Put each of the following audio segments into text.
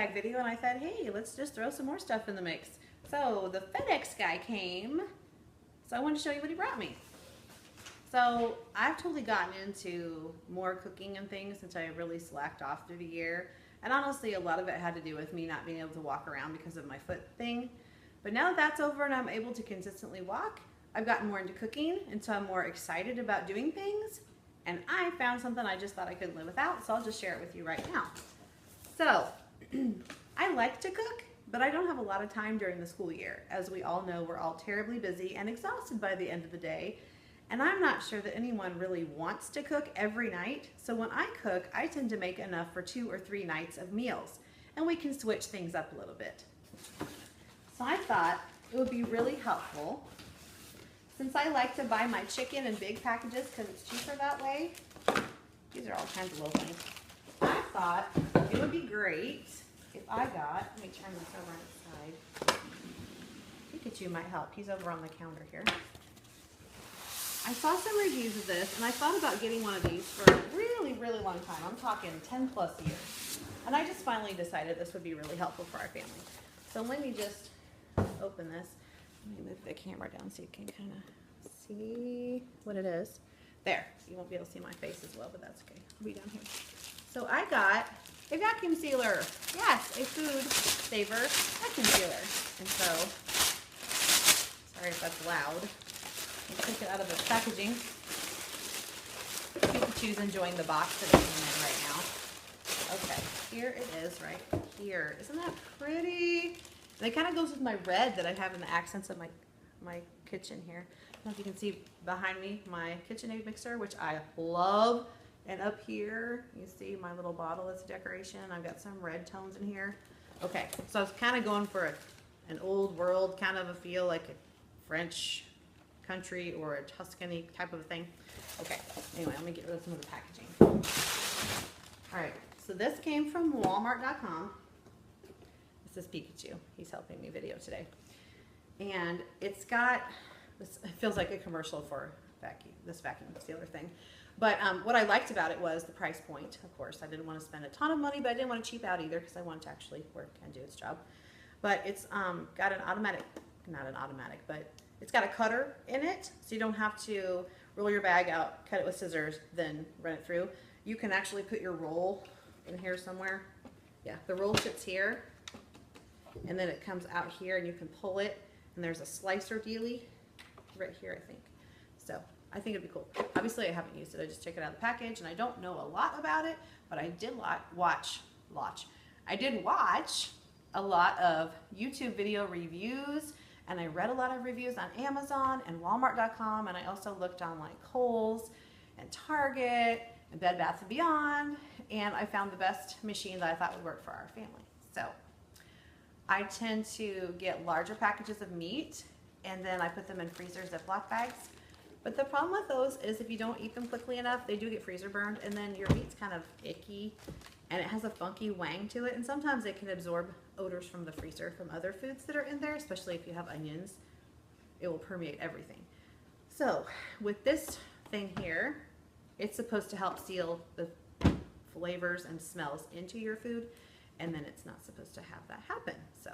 tag video and I thought, hey, let's just throw some more stuff in the mix. So the FedEx guy came, so I wanted to show you what he brought me. So I've totally gotten into more cooking and things since I really slacked off through the year. And honestly, a lot of it had to do with me not being able to walk around because of my foot thing. But now that that's over and I'm able to consistently walk, I've gotten more into cooking, and so I'm more excited about doing things. And I found something I just thought I couldn't live without, so I'll just share it with you right now. So, I like to cook, but I don't have a lot of time during the school year. As we all know, we're all terribly busy and exhausted by the end of the day. And I'm not sure that anyone really wants to cook every night. So when I cook, I tend to make enough for 2 or 3 nights of meals. And we can switch things up a little bit. So I thought it would be really helpful, since I like to buy my chicken in big packages because it's cheaper that way. These are all kinds of little things. I thought it would be great if I got, let me turn this over on its side. Pikachu might help. He's over on the counter here. I saw some reviews of this, and I thought about getting one of these for a really, really long time. I'm talking 10 plus years. And I just finally decided this would be really helpful for our family. So let me just open this. Let me move the camera down so you can kind of see what it is. There, you won't be able to see my face as well, but that's okay. I'll be down here. So I got a vacuum sealer. Yes, a food saver vacuum sealer. And so, sorry if that's loud. I'll take it out of the packaging. Pikachu's enjoying the box that it came in right now. Okay, here it is right here. Isn't that pretty? And it kind of goes with my red that I have in the accents of my kitchen here. I don't know if you can see behind me my KitchenAid mixer, which I love. And up here, you see my little bottle as a decoration. I've got some red tones in here. Okay, so I was kind of going for an old world kind of a feel, like a French country or a Tuscany type of a thing. Okay, anyway, let me get rid of some of the packaging. All right, so this came from Walmart.com. This is Pikachu. He's helping me video today. And it's got, this, it feels like a commercial for this vacuum sealer thing. But what I liked about it was the price point, of course. I didn't want to spend a ton of money, but I didn't want to cheap out either because I wanted to actually work and do its job. But it's got an automatic, not an automatic, but it's got a cutter in it, so you don't have to roll your bag out, cut it with scissors, then run it through. You can actually put your roll in here somewhere. Yeah, the roll sits here, and then it comes out here, and you can pull it, and there's a slicer dealie right here, I think. So I think it'd be cool. Obviously, I haven't used it. I just took it out of the package, and I don't know a lot about it, but I did watch a lot of YouTube video reviews, and I read a lot of reviews on Amazon and Walmart.com, and I also looked on like Kohl's and Target and Bed Bath & Beyond, and I found the best machine that I thought would work for our family. So I tend to get larger packages of meat, and then I put them in freezer Ziploc bags. But the problem with those is if you don't eat them quickly enough, they do get freezer burned, and then your meat's kind of icky, and it has a funky wang to it, and sometimes it can absorb odors from the freezer from other foods that are in there, especially if you have onions. It will permeate everything. So with this thing here, it's supposed to help seal the flavors and smells into your food, and then it's not supposed to have that happen. So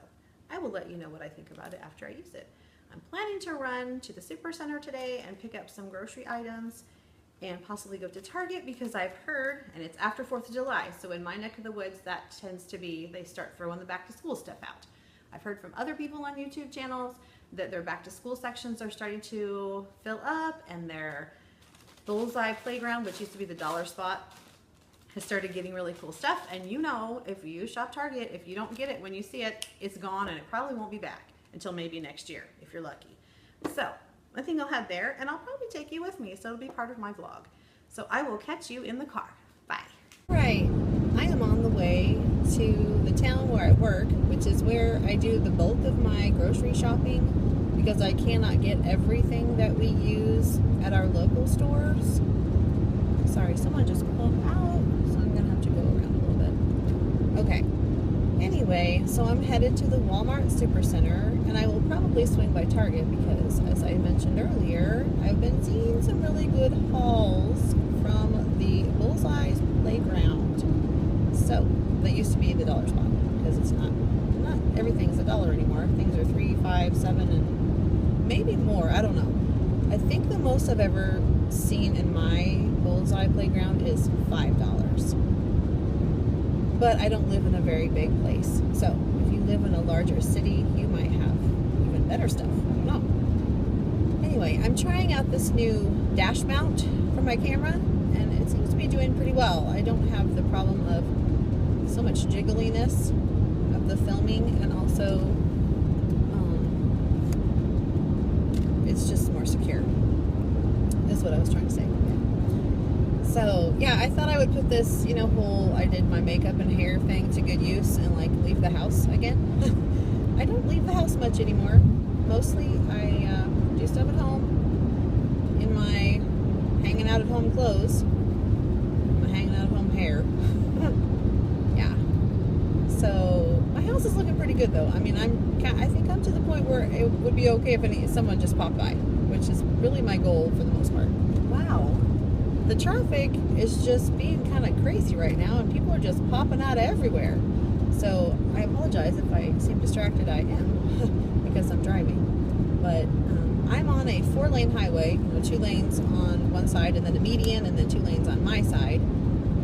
I will let you know what I think about it after I use it. I'm planning to run to the super center today and pick up some grocery items and possibly go to Target, because I've heard, and it's after 4th of July, so in my neck of the woods that tends to be, they start throwing the back to school stuff out. I've heard from other people on YouTube channels that their back to school sections are starting to fill up, and their Bullseye Playground, which used to be the dollar spot, has started getting really cool stuff. And you know, if you shop Target, if you don't get it when you see it, it's gone, and it probably won't be back until maybe next year if you're lucky. So I think I'll head there, and I'll probably take you with me, so it'll be part of my vlog. So I will catch you in the car. Bye. Right, I am on the way to the town where I work, which is where I do the bulk of my grocery shopping, because I cannot get everything that we use at our local stores. Sorry, someone just pulled out, so I'm gonna have to go around a little bit. Okay. Anyway, so I'm headed to the Walmart Supercenter, and I will probably swing by Target because, as I mentioned earlier, I've been seeing some really good hauls from the Bullseye Playground. So, that used to be the dollar spot, because it's not everything's $1 anymore. Things are $3, $5, $7, and maybe more. I don't know. I think the most I've ever seen in my Bullseye playground is $5. But I don't live in a very big place. So if you live in a larger city, you might have even better stuff. I don't know. Anyway, I'm trying out this new dash mount for my camera, and it seems to be doing pretty well. I don't have the problem of so much jiggliness of the filming, and also it's just more secure, is what I was trying to say. So yeah, I thought I would put this, whole I did my makeup and hair thing to good use and like leave the house again. I don't leave the house much anymore. Mostly I do stuff at home in my hanging out at home clothes, my hanging out at home hair. Yeah. So my house is looking pretty good though. I mean, I think I'm to the point where it would be okay if someone just popped by, which is really my goal for the most part. Wow. The traffic is just being kind of crazy right now, and people are just popping out everywhere. So I apologize if I seem distracted. I am because I'm driving. But I'm on a 4-lane highway, 2 lanes on one side and then a median, and then 2 lanes on my side.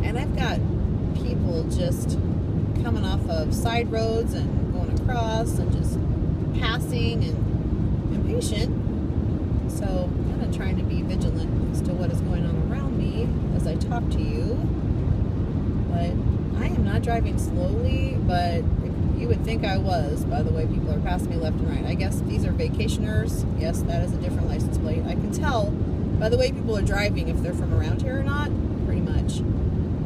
And I've got people just coming off of side roads and going across and just passing and impatient. So I'm kind of trying to be vigilant as to what is going on around me as I talk to you. But I am not driving slowly, but you would think I was by the way people are passing me left and right. I guess these are vacationers. Yes, that is a different license plate. I can tell by the way people are driving if they're from around here or not, pretty much.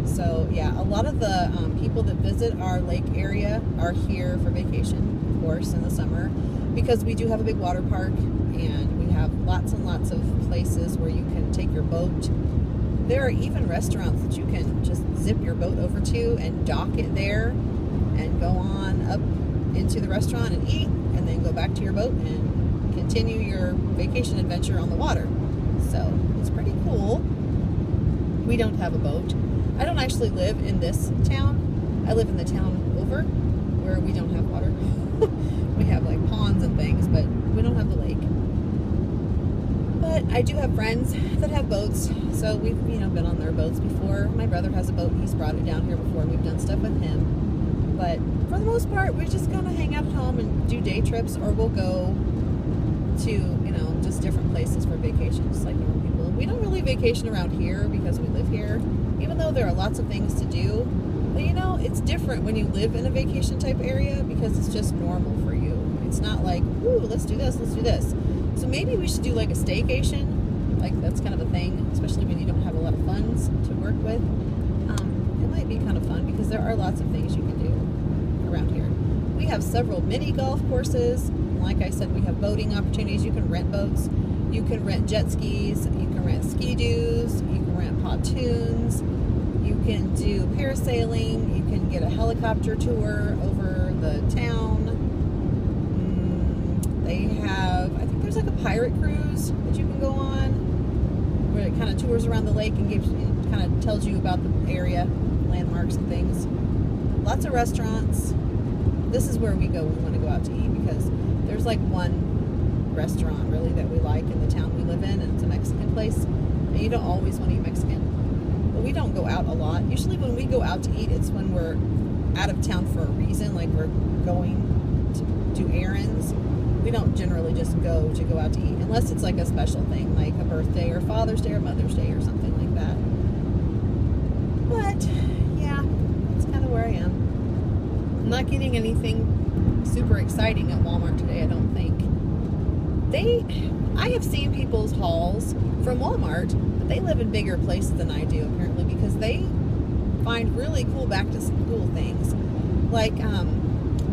So yeah, a lot of the people that visit our lake area are here for vacation, of course, in the summer, because we do have a big water park, and we have lots and lots of places where you can take your boat. There are even restaurants that you can just zip your boat over to and dock it there and go on up into the restaurant and eat, and then go back to your boat and continue your vacation adventure on the water. So it's pretty cool. We don't have a boat. I don't actually live in this town. I live in the town over where we don't have water. We have like ponds and things, but we don't have the lake. But I do have friends that have boats, so we've been on their boats before. My brother has a boat. He's brought it down here before. We've done stuff with him. But for the most part, we're just gonna hang out at home and do day trips, or we'll go to just different places for vacations like normal people. We don't really vacation around here because we live here, even though there are lots of things to do. But it's different when you live in a vacation type area because it's just normal for you. It's not like, ooh, let's do this, let's do this. So maybe we should do like a staycation. Like that's kind of a thing, especially when you don't have a lot of funds to work with. It might be kind of fun because there are lots of things you can do around here. We have several mini golf courses. Like I said, we have boating opportunities. You can rent boats. You can rent jet skis. You can rent ski-doos. You can rent pontoons. You can do parasailing. You can get a helicopter tour over the town. They have, I think there's like a pirate cruise that you can go on, where it kind of tours around the lake and kind of tells you about the area, landmarks and things. Lots of restaurants. This is where we go when we want to go out to eat, because there's like one restaurant really that we like in the town we live in, and it's a Mexican place. And you don't always want to eat Mexican, but we don't go out a lot. Usually when we go out to eat, it's when we're out of town for a reason, like we're going to do errands. We don't generally just go out to eat, unless it's like a special thing, like a birthday or Father's Day or Mother's Day or something like that. But yeah, that's kind of where I am. I'm not getting anything super exciting at Walmart today, I don't think. I have seen people's hauls from Walmart, but they live in bigger places than I do apparently, because they find really cool back to school things, like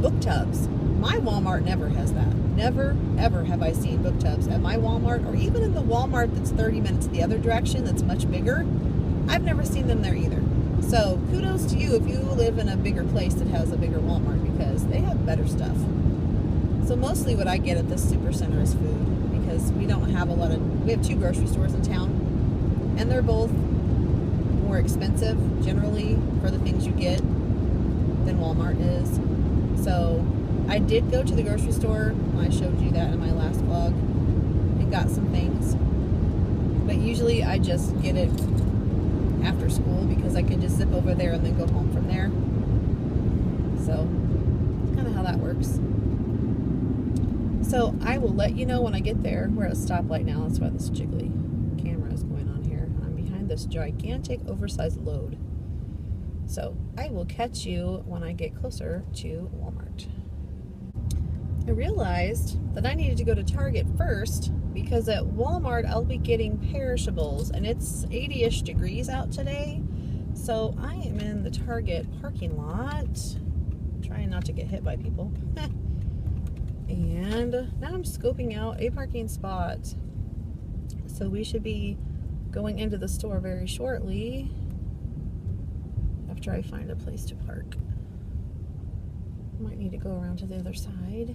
book tubs. My Walmart never has that. Never, ever have I seen book tubs at my Walmart, or even in the Walmart that's 30 minutes the other direction that's much bigger. I've never seen them there either. So kudos to you if you live in a bigger place that has a bigger Walmart, because they have better stuff. So mostly what I get at this super center is food, because we don't have we have 2 grocery stores in town, and they're both more expensive generally for the things you get than Walmart is. So I did go to the grocery store. I showed you that in my last vlog and got some things. But usually I just get it after school because I can just zip over there and then go home from there. So that's kind of how that works. So I will let you know when I get there. We're at a stoplight now. That's why this jiggly camera is going on here. I'm behind this gigantic oversized load. So I will catch you when I get closer to Walmart. I realized that I needed to go to Target first because at Walmart I'll be getting perishables and it's 80-ish degrees out today. So I am in the Target parking lot, trying not to get hit by people. And now I'm scoping out a parking spot. So we should be going into the store very shortly after I find a place to park. Might need to go around to the other side.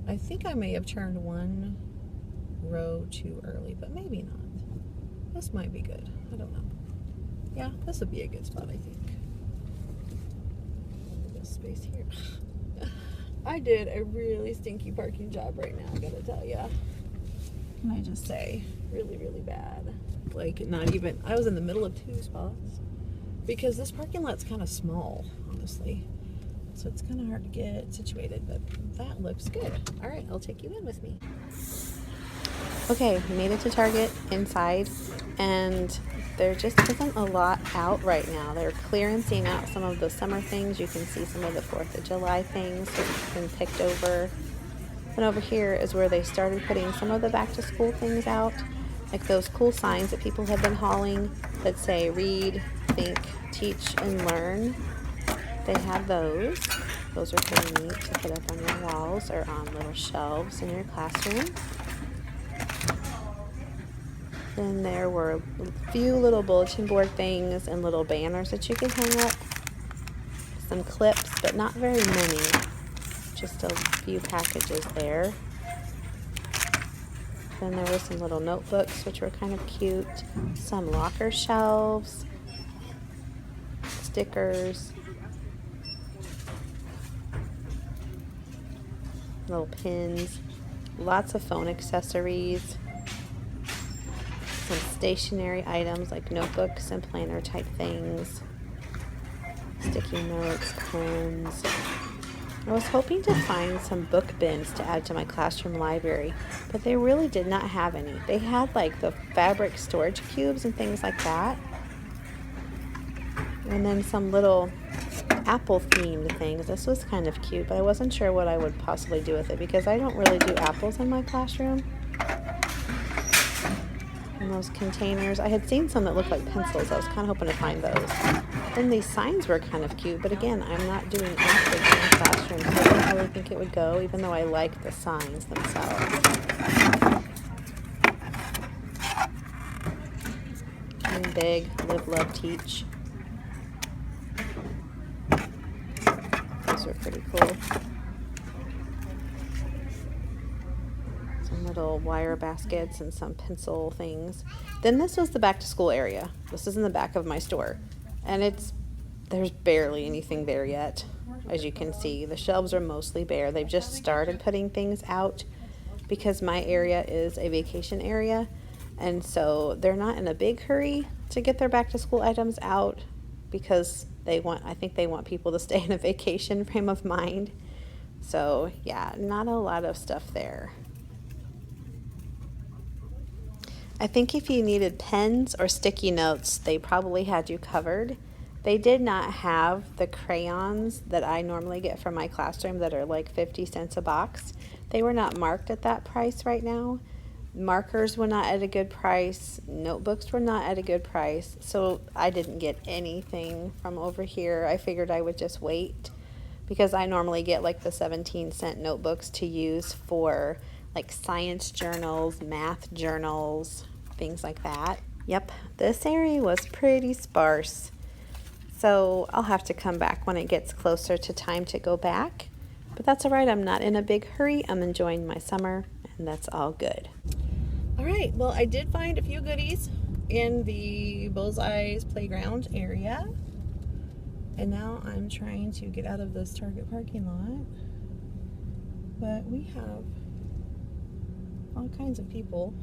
I think I may have turned one row too early, but maybe not. This might be good. I don't know. Yeah, this would be a good spot, I think. This space here. I did a really stinky parking job right now, I gotta tell ya. Can I just say? Really, really bad. Like, not even, I was in the middle of two spots because this parking lot's kind of small, honestly. So it's kind of hard to get situated, but that looks good. All right, I'll take you in with me. Okay, we made it to Target inside, and there just isn't a lot out right now. They're clearancing out some of the summer things. You can see some of the 4th of July things that have been picked over. And over here is where they started putting some of the back to school things out, like those cool signs that people have been hauling that say read, think, teach, and learn. They have those. Those are pretty neat to put up on your walls or on little shelves in your classroom. Then there were a few little bulletin board things and little banners that you could hang up. Some clips, but not very many. Just a few packages there. Then there were some little notebooks, which were kind of cute. Some locker shelves. Stickers. Little pins, lots of phone accessories, some stationery items like notebooks and planner type things, sticky notes, pens. I was hoping to find some book bins to add to my classroom library, but they really did not have any. They had like the fabric storage cubes and things like that, and then some little apple themed things. This was kind of cute, but I wasn't sure what I would possibly do with it because I don't really do apples in my classroom. And those containers, I had seen some that looked like pencils. I was kind of hoping to find those. And these signs were kind of cute, but again, I'm not doing apples in my classroom, so I don't really think it would go, even though I like the signs themselves. Dream big, live, love, teach. Those are pretty cool. Some little wire baskets and some pencil things. Then this was the back to school area. This is in the back of my store. And there's barely anything there yet. As you can see, the shelves are mostly bare. They've just started putting things out because my area is a vacation area. And so they're not in a big hurry to get their back to school items out because I think they want people to stay in a vacation frame of mind. So yeah, not a lot of stuff there. I think if you needed pens or sticky notes, they probably had you covered. They did not have the crayons that I normally get from my classroom that are like 50 cents a box. They were not marked at that price right now. Markers were not at a good price. Notebooks were not at a good price. So I didn't get anything from over here. I figured I would just wait because I normally get like the 17-cent notebooks to use for like science journals, math journals, things like that. Yep, this area was pretty sparse. So I'll have to come back when it gets closer to time to go back. But that's all right. I'm not in a big hurry. I'm enjoying my summer, and that's all good. All right. Well, I did find a few goodies in the Bullseye's playground area. And now I'm trying to get out of this Target parking lot. But we have all kinds of people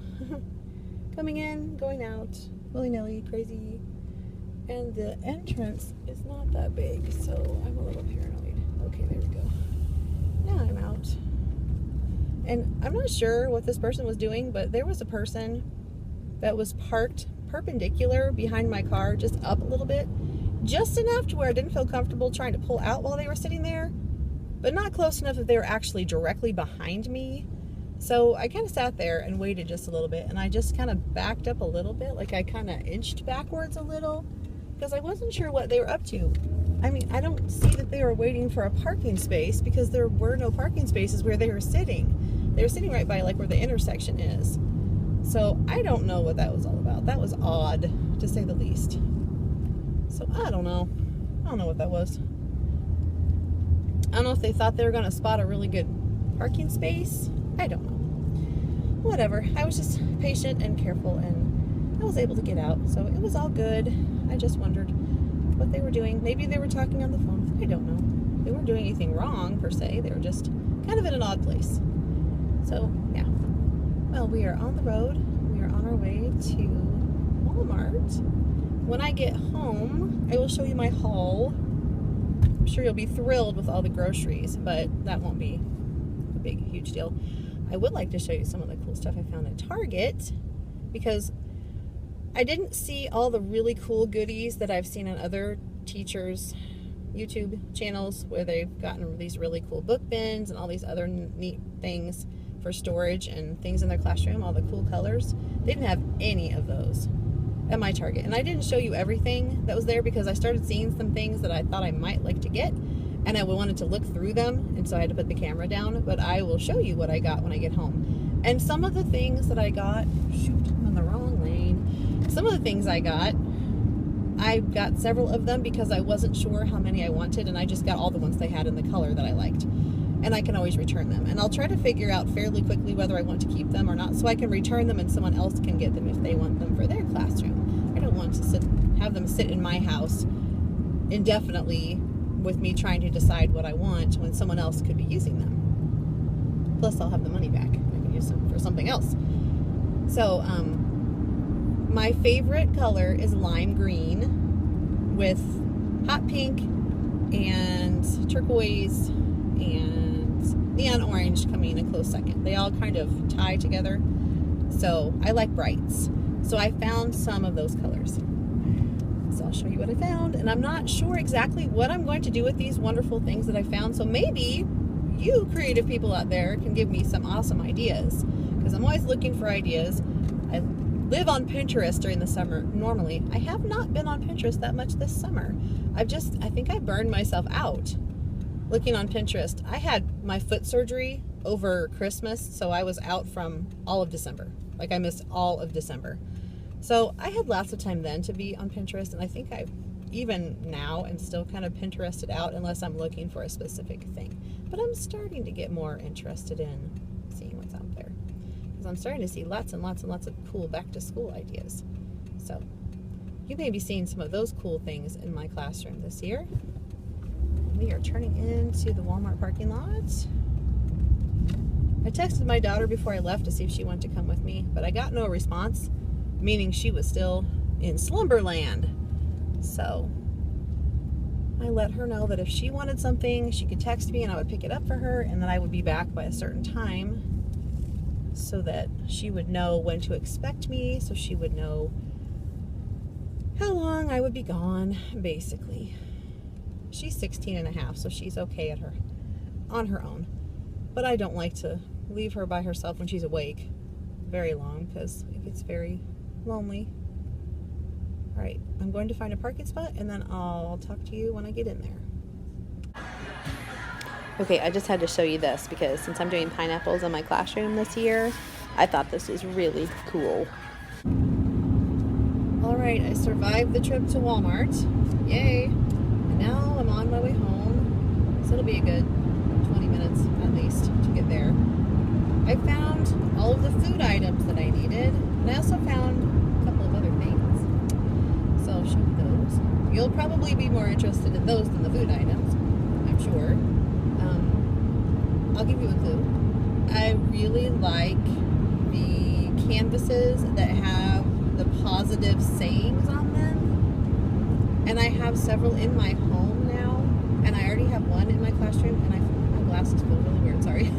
coming in, going out, willy-nilly, crazy. And the entrance is not that big, so I'm a little paranoid. Okay, there we go. Now I'm out. And I'm not sure what this person was doing, but there was a person that was parked perpendicular behind my car, just up a little bit, just enough to where I didn't feel comfortable trying to pull out while they were sitting there, but not close enough that they were actually directly behind me. So I kind of sat there and waited just a little bit, and I just kind of backed up a little bit, like I kind of inched backwards a little, because I wasn't sure what they were up to. I mean, I don't see that they were waiting for a parking space, because there were no parking spaces where they were sitting. They were sitting right by like where the intersection is. So I don't know what that was all about. That was odd, to say the least. So I don't know. I don't know what that was. I don't know if they thought they were going to spot a really good parking space. I don't know. Whatever. I was just patient and careful, and I was able to get out. So it was all good. I just wondered what they were doing. Maybe they were talking on the phone. I don't know. They weren't doing anything wrong, per se. They were just kind of in an odd place. So, yeah. Well, we are on the road. We are on our way to Walmart. When I get home, I will show you my haul. I'm sure you'll be thrilled with all the groceries, but that won't be a big, huge deal. I would like to show you some of the cool stuff I found at Target, because I didn't see all the really cool goodies that I've seen on other teachers' YouTube channels, where they've gotten these really cool book bins and all these other neat things for storage and things in their classroom, all the cool colors. They didn't have any of those at my Target. And I didn't show you everything that was there, because I started seeing some things that I thought I might like to get, and I wanted to look through them, and so I had to put the camera down. But I will show you what I got when I get home. And some of the things that I got, shoot, I'm in the wrong lane. Some of the things I got several of them because I wasn't sure how many I wanted, and I just got all the ones they had in the color that I liked. And I can always return them. And I'll try to figure out fairly quickly whether I want to keep them or not, so I can return them and someone else can get them if they want them for their classroom. I don't want to have them sit in my house indefinitely with me trying to decide what I want when someone else could be using them. Plus, I'll have the money back. I can use them for something else. So, my favorite color is lime green with hot pink and turquoise and neon orange coming in a close second. They all kind of tie together. So I like brights. So I found some of those colors. So I'll show you what I found. And I'm not sure exactly what I'm going to do with these wonderful things that I found. So maybe you creative people out there can give me some awesome ideas, because I'm always looking for ideas. I live on Pinterest during the summer. Normally, I have not been on Pinterest that much this summer. I think I burned myself out looking on Pinterest. I had my foot surgery over Christmas, so I was out from all of December. Like, I missed all of December. So I had lots of time then to be on Pinterest, and I think I even now am still kind of Pinterested out unless I'm looking for a specific thing. But I'm starting to get more interested in seeing what's out there, because I'm starting to see lots and lots and lots of cool back to school ideas. So you may be seeing some of those cool things in my classroom this year. We are turning into the Walmart parking lot. I texted my daughter before I left to see if she wanted to come with me, but I got no response, meaning she was still in slumberland. So I let her know that if she wanted something, she could text me and I would pick it up for her, and then I would be back by a certain time so that she would know when to expect me, so she would know how long I would be gone, basically. She's 16 and a half, so she's okay on her own. But I don't like to leave her by herself when she's awake very long, because it gets very lonely. All right, I'm going to find a parking spot, and then I'll talk to you when I get in there. Okay, I just had to show you this, because since I'm doing pineapples in my classroom this year, I thought this was really cool. All right, I survived the trip to Walmart. Yay! Now I'm on my way home, so it'll be a good 20 minutes at least to get there. I found all of the food items that I needed, and I also found a couple of other things. So I'll show you those. you'll probably be more interested in those than the food items, I'm sure. I'll give you a clue. I really like the canvases that have the positive sayings on them. And I have several in my home now. And I already have one in my classroom. And my glasses feel really weird, sorry.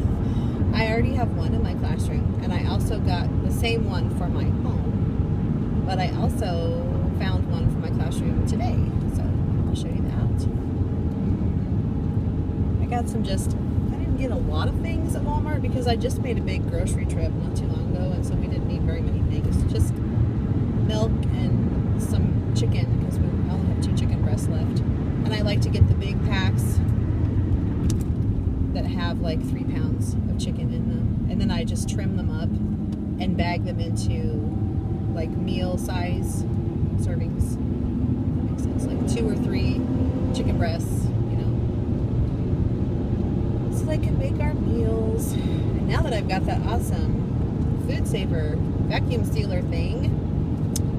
I already have one in my classroom. And I also got the same one for my home. But I also found one for my classroom today. So I'll show you that. I got some I didn't get a lot of things at Walmart because I just made a big grocery trip not too long ago, and so we didn't need very many things. Just milk and some chicken because we only have 2 chicken breasts left. And I like to get the big packs that have like 3 pounds of chicken in them. And then I just trim them up and bag them into like meal size servings. That makes sense. Like 2 or 3 chicken breasts, you know. So I can make our meals. And now that I've got that awesome Food Saver vacuum sealer thing,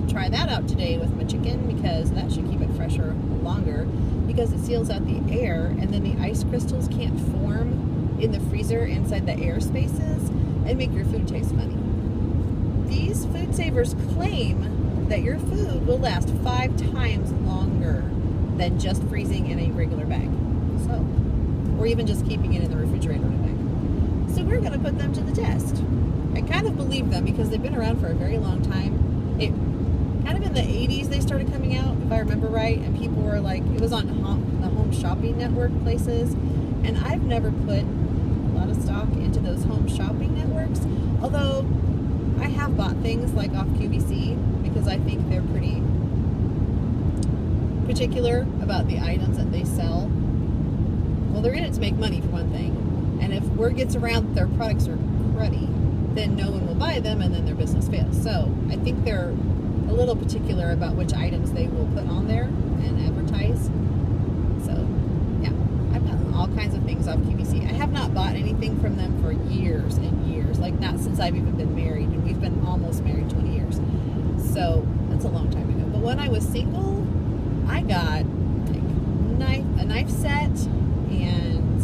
try that out today with my chicken because that should keep it fresher longer because it seals out the air and then the ice crystals can't form in the freezer inside the air spaces and make your food taste funny. These Food Savers claim that your food will last 5 times longer than just freezing in a regular bag. So, or even just keeping it in the refrigerator in a bag. So we're going to put them to the test. I kind of believe them because they've been around for a very long time. It kind of in the 80s they started coming out, if I remember right, and people were like, it was on the home shopping network places, and I've never put a lot of stock into those home shopping networks, although I have bought things like off QVC because I think they're pretty particular about the items that they sell. Well, they're in it to make money for one thing, and if word gets around that their products are cruddy, then no one will buy them and then their business fails. So I think they're a little particular about which items they will put on there and advertise. So yeah, I've gotten all kinds of things off QVC. I have not bought anything from them for years and years, like not since I've even been married, and we've been almost married 20 years. So that's a long time ago. But when I was single, I got like a knife set and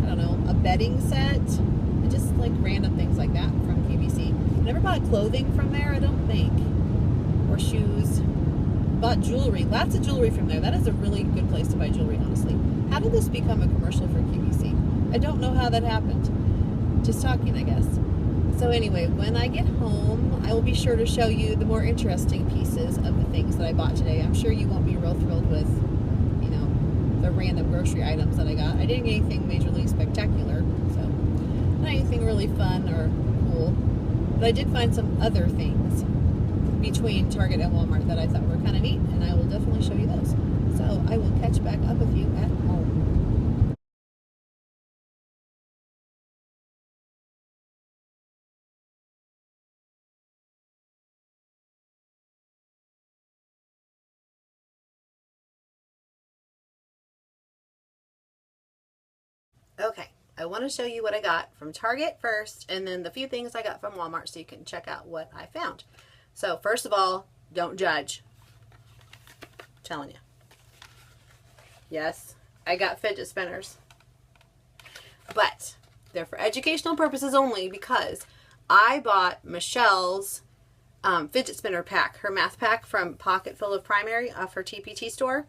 I don't know, a bedding set and just like random things like that from QVC. I never bought clothing from there, I don't think, or shoes. Bought jewelry, lots of jewelry from there. That is a really good place to buy jewelry, honestly. How did this become a commercial for QVC? I don't know how that happened. Just talking, I guess. So anyway, when I get home, I will be sure to show you the more interesting pieces of the things that I bought today. I'm sure you won't be real thrilled with, you know, the random grocery items that I got. I didn't get anything majorly spectacular, so not anything really fun or cool. But I did find some other things between Target and Walmart that I thought were kind of neat, and I will definitely show you those. So I will catch back up with you at home. Okay, I want to show you what I got from Target first, and then the few things I got from Walmart so you can check out what I found. So first of all, don't judge. I'm telling you. Yes, I got fidget spinners. But they're for educational purposes only because I bought Michelle's fidget spinner pack, her math pack from Pocketful of Primary off her TPT store.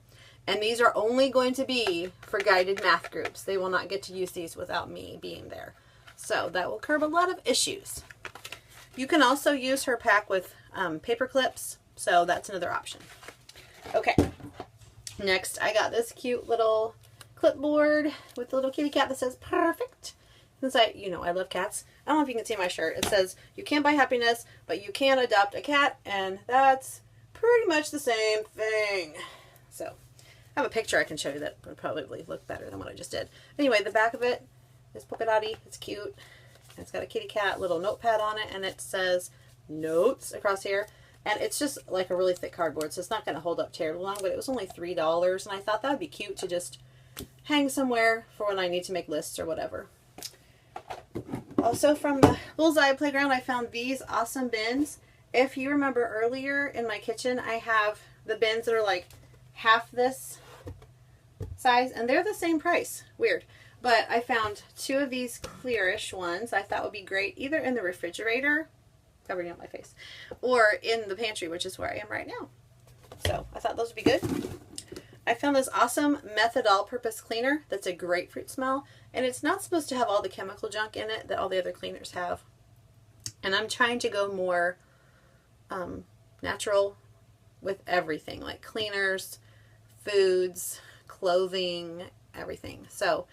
And these are only going to be for guided math groups. They will not get to use these without me being there. So that will curb a lot of issues. You can also use her pack with paper clips, so that's another option. Okay, next I got this cute little clipboard with a little kitty cat that says perfect. Since I love cats. I don't know if you can see my shirt. It says you can't buy happiness, but you can adopt a cat, and that's pretty much the same thing. So I have a picture I can show you that would probably look better than what I just did. Anyway, the back of it is polka dotty. It's cute. It's got a kitty cat little notepad on it, and it says notes across here. And it's just like a really thick cardboard, so it's not going to hold up terribly long, but it was only $3, and I thought that would be cute to just hang somewhere for when I need to make lists or whatever. Also from the Bullseye Playground, I found these awesome bins. If you remember earlier in my kitchen, I have the bins that are like half this size, and they're the same price. Weird. But I found 2 of these clearish ones I thought would be great either in the refrigerator, covering up my face, or in the pantry, which is where I am right now. So I thought those would be good. I found this awesome Method All-Purpose Cleaner that's a grapefruit smell, and it's not supposed to have all the chemical junk in it that all the other cleaners have. And I'm trying to go more natural with everything, like cleaners, foods, clothing, everything. So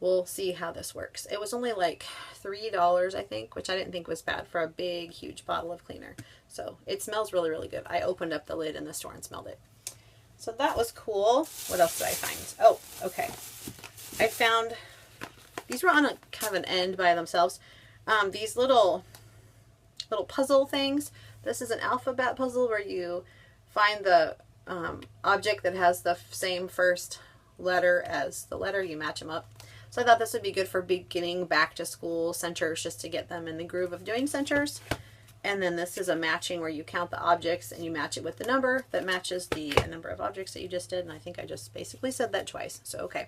we'll see how this works. It was only like $3, I think, which I didn't think was bad for a big, huge bottle of cleaner. So it smells really, really good. I opened up the lid in the store and smelled it. So that was cool. What else did I find? Oh, okay. I found, these were on a kind of an end by themselves. These little puzzle things. This is an alphabet puzzle where you find the object that has the same first letter as the letter. You match them up. So I thought this would be good for beginning back to school centers, just to get them in the groove of doing centers. And then this is a matching where you count the objects and you match it with the number that matches the number of objects that you just did. And I think I just basically said that twice. So, okay.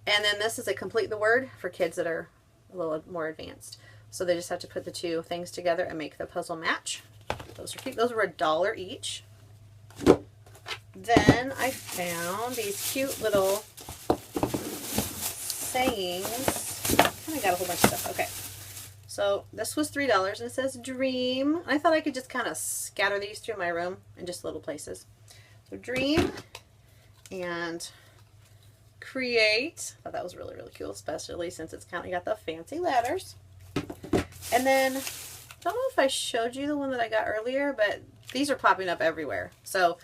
And then this is a complete the word for kids that are a little more advanced. So they just have to put the 2 things together and make the puzzle match. Those are cute. Those were $1 each. Then I found these cute little sayings. I got a whole bunch of stuff. Okay. So this was $3 and it says dream. I thought I could just kind of scatter these through my room in just little places. So dream and create. I thought that was really, really cool, especially since it's kind of got the fancy letters. And then, I don't know if I showed you the one that I got earlier, but these are popping up everywhere. So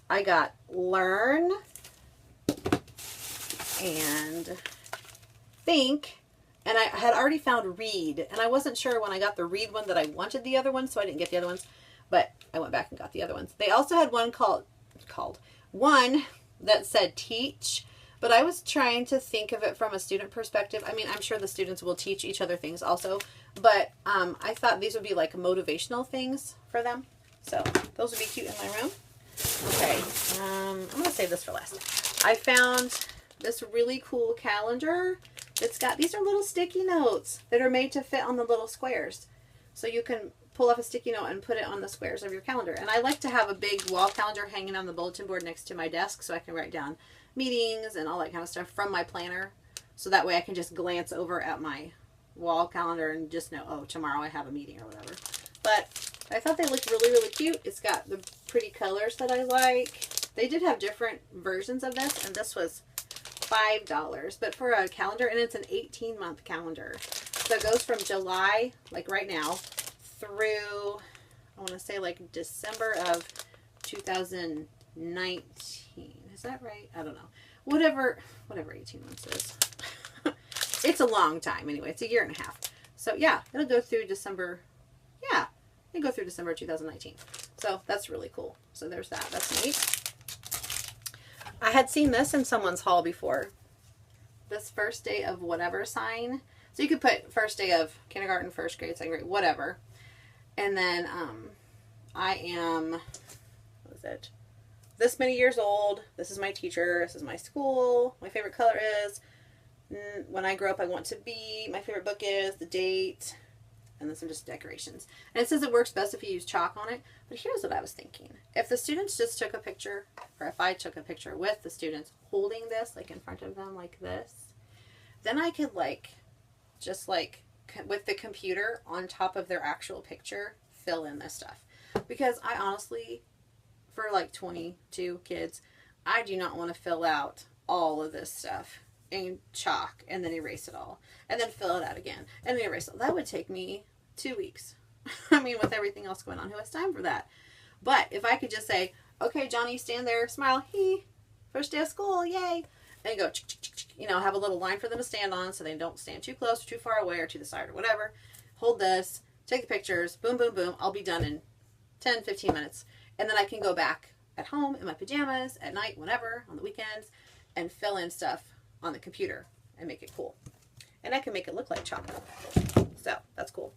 I got learn and think. And I had already found read, and I wasn't sure when I got the read one that I wanted the other one, so I didn't get the other ones, but I went back and got the other ones. They also had one one that said teach, but I was trying to think of it from a student perspective. I mean, I'm sure the students will teach each other things also, but I thought these would be like motivational things for them. So those would be cute in my room. Okay, I'm going to save this for last. I found this really cool calendar. It's got, these are little sticky notes that are made to fit on the little squares. So you can pull off a sticky note and put it on the squares of your calendar. And I like to have a big wall calendar hanging on the bulletin board next to my desk so I can write down meetings and all that kind of stuff from my planner. So that way I can just glance over at my wall calendar and just know, oh, tomorrow I have a meeting or whatever. But I thought they looked really, really cute. It's got the pretty colors that I like. They did have different versions of this, and this was $5, but for a calendar, and it's an 18-month calendar. So it goes from July, like right now, through, I want to say like December of 2019. Is that right? I don't know. Whatever 18 months is. It's a long time anyway. It's a year and a half. So yeah, it'll go through December. Yeah, it'll go through December 2019. So that's really cool. So there's that. That's neat. I had seen this in someone's haul before. This first day of whatever sign. So you could put first day of kindergarten, first grade, second grade, whatever. And then I am, what is it? This many years old. This is my teacher. This is my school. My favorite color is when I grow up I want to be. My favorite book is the date. And then some just decorations. And it says it works best if you use chalk on it. But here's what I was thinking. If the students just took a picture, or if I took a picture with the students holding this, like in front of them like this, then I could just with the computer on top of their actual picture, fill in this stuff. Because I honestly, for like 22 kids, I do not want to fill out all of this stuff in chalk and then erase it all and then fill it out again and then erase it. That would take me 2 weeks. I mean, with everything else going on, who has time for that? But if I could just say, okay, Johnny, stand there, smile, first day of school, yay, and go, have a little line for them to stand on so they don't stand too close or too far away or to the side or whatever. Hold this, take the pictures, boom, boom, boom. I'll be done in 10, 15 minutes. And then I can go back at home in my pajamas, at night, whenever, on the weekends, and fill in stuff on the computer and make it cool. And I can make it look like chocolate. So that's cool.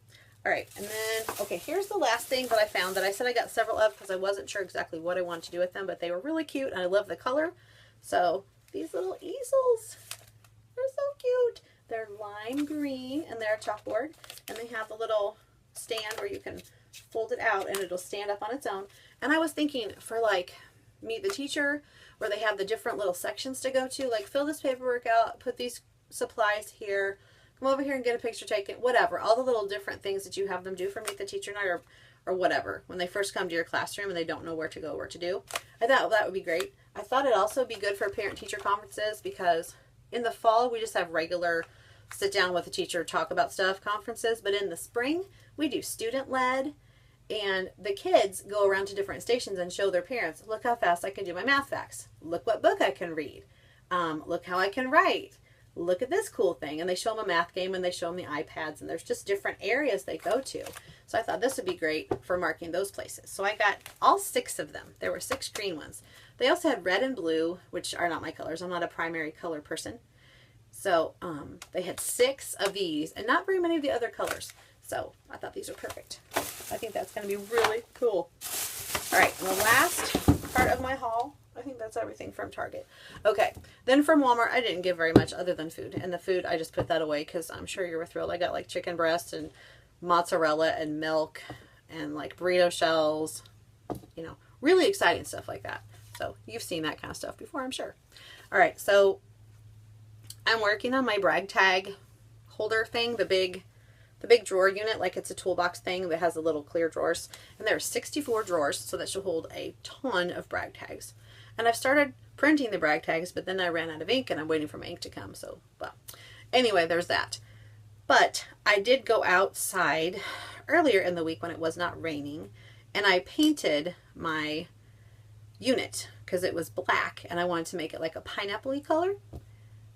All right, and then, okay, here's the last thing that I found that I said I got several of because I wasn't sure exactly what I wanted to do with them, but they were really cute, and I love the color. So these little easels, they're so cute. They're lime green, and they're a chalkboard, and they have the little stand where you can fold it out, and it'll stand up on its own. And I was thinking for, like, Meet the Teacher, where they have the different little sections to go to, like, fill this paperwork out, put these supplies here, come over here and get a picture taken, whatever. All the little different things that you have them do for Meet the Teacher night or whatever. When they first come to your classroom and they don't know where to go, where to do. I thought that would be great. I thought it'd also be good for parent-teacher conferences because in the fall we just have regular sit down with the teacher, talk about stuff conferences. But in the spring we do student-led, and the kids go around to different stations and show their parents, look how fast I can do my math facts. Look what book I can read. Look how I can write. Look at this cool thing. And they show them a math game and they show them the iPads, and there's just different areas they go to. So I thought this would be great for marking those places. So I got all 6 of them. There were 6 green ones. They also had red and blue, which are not my colors. I'm not a primary color person. So they had 6 of these and not very many of the other colors. So I thought these were perfect. I think that's going to be really cool. All right, and the last part of my haul, I think that's everything from Target. Okay, then from Walmart, I didn't get very much other than food. And the food, I just put that away because I'm sure you were thrilled. I got like chicken breast and mozzarella and milk and like burrito shells, you know, really exciting stuff like that. So you've seen that kind of stuff before, I'm sure. All right, so I'm working on my brag tag holder thing, the big drawer unit, like it's a toolbox thing that has the little clear drawers. And there are 64 drawers, so that should hold a ton of brag tags. And I've started printing the brag tags, but then I ran out of ink and I'm waiting for my ink to come. So, well, anyway, there's that. But I did go outside earlier in the week when it was not raining, and I painted my unit because it was black and I wanted to make it like a pineapple-y color.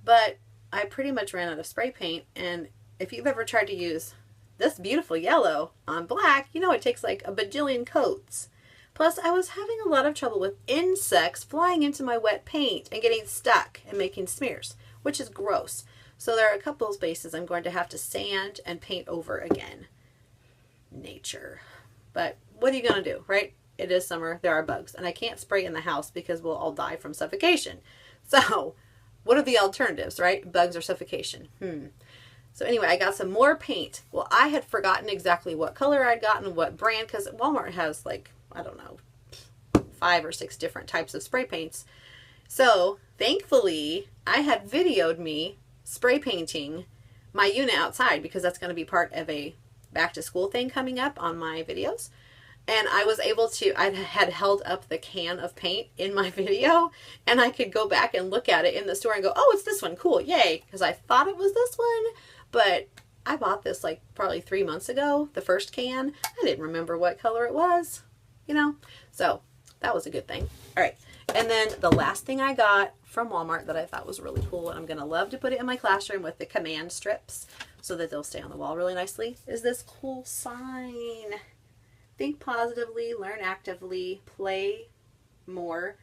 But I pretty much ran out of spray paint, and if you've ever tried to use this beautiful yellow on black, you know it takes like a bajillion coats. Plus, I was having a lot of trouble with insects flying into my wet paint and getting stuck and making smears, which is gross. So there are a couple of spaces I'm going to have to sand and paint over again. Nature. But what are you going to do, right? It is summer. There are bugs. And I can't spray in the house because we'll all die from suffocation. So what are the alternatives, right? Bugs or suffocation. So anyway, I got some more paint. Well, I had forgotten exactly what color I'd gotten, what brand, because Walmart has like, I don't know, 5 or 6 different types of spray paints. So thankfully, I had videoed me spray painting my unit outside because that's going to be part of a back to school thing coming up on my videos. And I was able to, I had held up the can of paint in my video, and I could go back and look at it in the store and go, oh, it's this one, cool, yay, because I thought it was this one, but I bought this like probably 3 months ago, the first can. I didn't remember what color it was, you know, so that was a good thing. All right, and then the last thing I got from Walmart that I thought was really cool, and I'm going to love to put it in my classroom with the command strips so that they'll stay on the wall really nicely, is this cool sign. Think positively, learn actively, play more,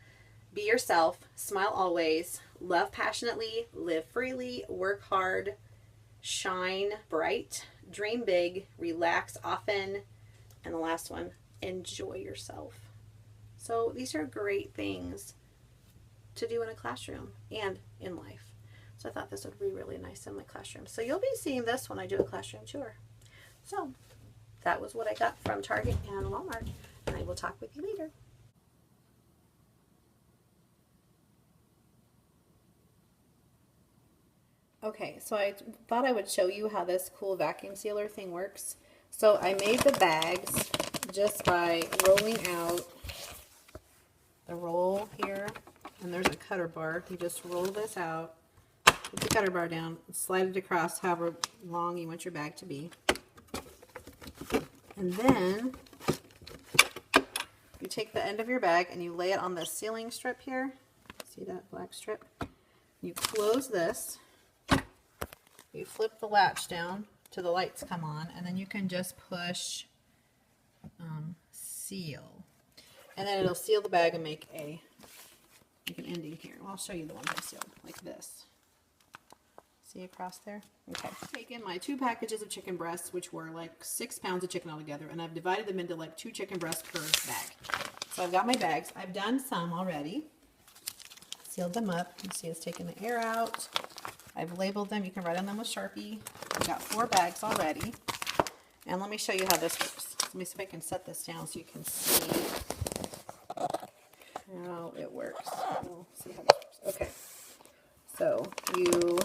be yourself, smile always, love passionately, live freely, work hard, shine bright, dream big, relax often, and the last one, enjoy yourself. So these are great things to do in a classroom and in life. So I thought this would be really nice in my classroom. So you'll be seeing this when I do a classroom tour. So that was what I got from Target and Walmart, and I will talk with you later. Okay, so I thought I would show you how this cool vacuum sealer thing works. So I made the bags just by rolling out the roll here, and there's a cutter bar. You just roll this out, put the cutter bar down, slide it across however long you want your bag to be. And then you take the end of your bag and you lay it on the sealing strip here. See that black strip? You close this. You flip the latch down till the lights come on, and then you can just push seal. And then it'll seal the bag and make an ending here. Well, I'll show you the one I sealed, like this. See across there? Okay. I've taken my 2 packages of chicken breasts, which were like 6 pounds of chicken altogether, and I've divided them into like 2 chicken breasts per bag. So I've got my bags. I've done some already. Sealed them up. You can see it's taken the air out. I've labeled them. You can write on them with Sharpie. I've got 4 bags already. And let me show you how this works. Let me see if I can set this down so you can see how it works. We'll see how this works. Okay. So you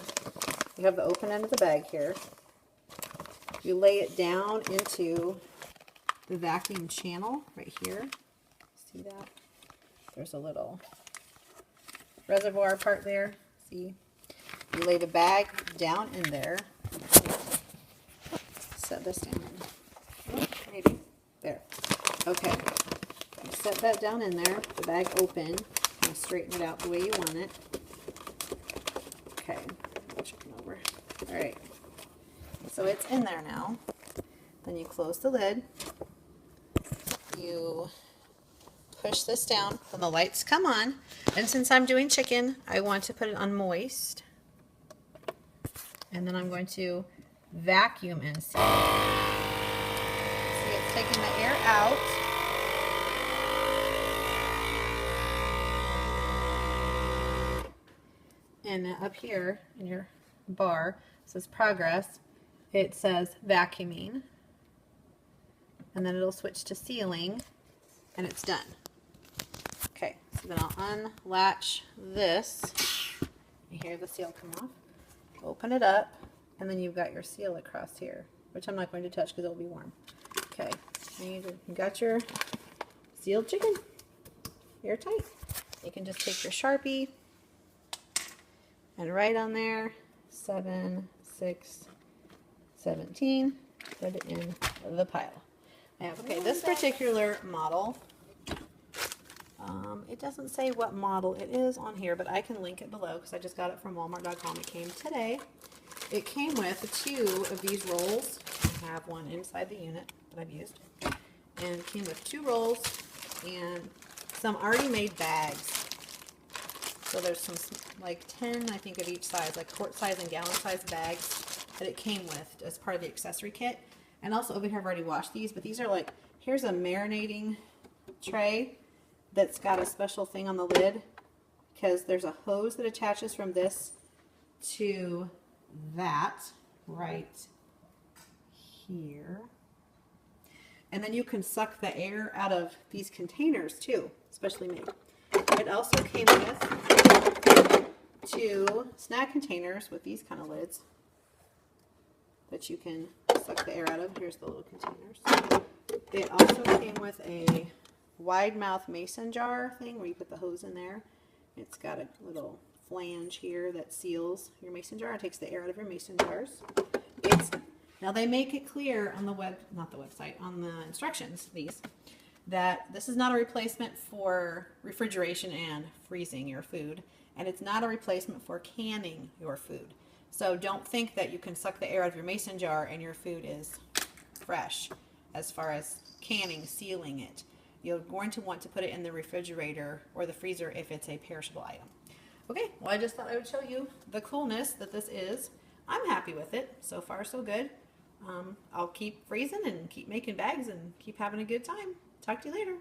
have the open end of the bag here. You lay it down into the vacuum channel right here. See that? There's a little reservoir part there. See? You lay the bag down in there. Set this down. Maybe. There. Okay. You set that down in there. The bag open. And straighten it out the way you want it. Okay. Chicken over. Alright. So it's in there now. Then you close the lid. You push this down. Then the lights come on. And since I'm doing chicken, I want to put it on moist. And then I'm going to vacuum and seal. See, it's taking the air out. And up here in your bar, it says progress. It says vacuuming. And then it'll switch to sealing. And it's done. Okay, so then I'll unlatch this. You hear the seal come off. Open it up. And then you've got your seal across here, which I'm not going to touch because it'll be warm. Okay, you got your sealed chicken. Airtight. You can just take your Sharpie and write on there 7, 6, 17. Put it in the pile. Okay, this particular model, it doesn't say what model it is on here, but I can link it below because I just got it from Walmart.com. It came today. It came with 2 of these rolls. I have one inside the unit that I've used. And it came with 2 rolls and some already made bags. So there's some, like 10, I think, of each size, like quart size and gallon size bags that it came with as part of the accessory kit. And also over here I've already washed these, but these are like, here's a marinating tray that's got a special thing on the lid because there's a hose that attaches from this to that right here. And then you can suck the air out of these containers too, specially made. It also came with 2 snack containers with these kind of lids that you can suck the air out of. Here's the little containers. It also came with a wide mouth mason jar thing where you put the hose in there. It's got a little flange here that seals your mason jar. It takes the air out of your mason jars. Now they make it clear on the website, on the instructions, that this is not a replacement for refrigeration and freezing your food, and it's not a replacement for canning your food. So don't think that you can suck the air out of your mason jar and your food is fresh as far as canning, sealing it. You're going to want to put it in the refrigerator or the freezer if it's a perishable item. Okay, well, I just thought I would show you the coolness that this is. I'm happy with it. So far, so good. I'll keep freezing and keep making bags and keep having a good time. Talk to you later.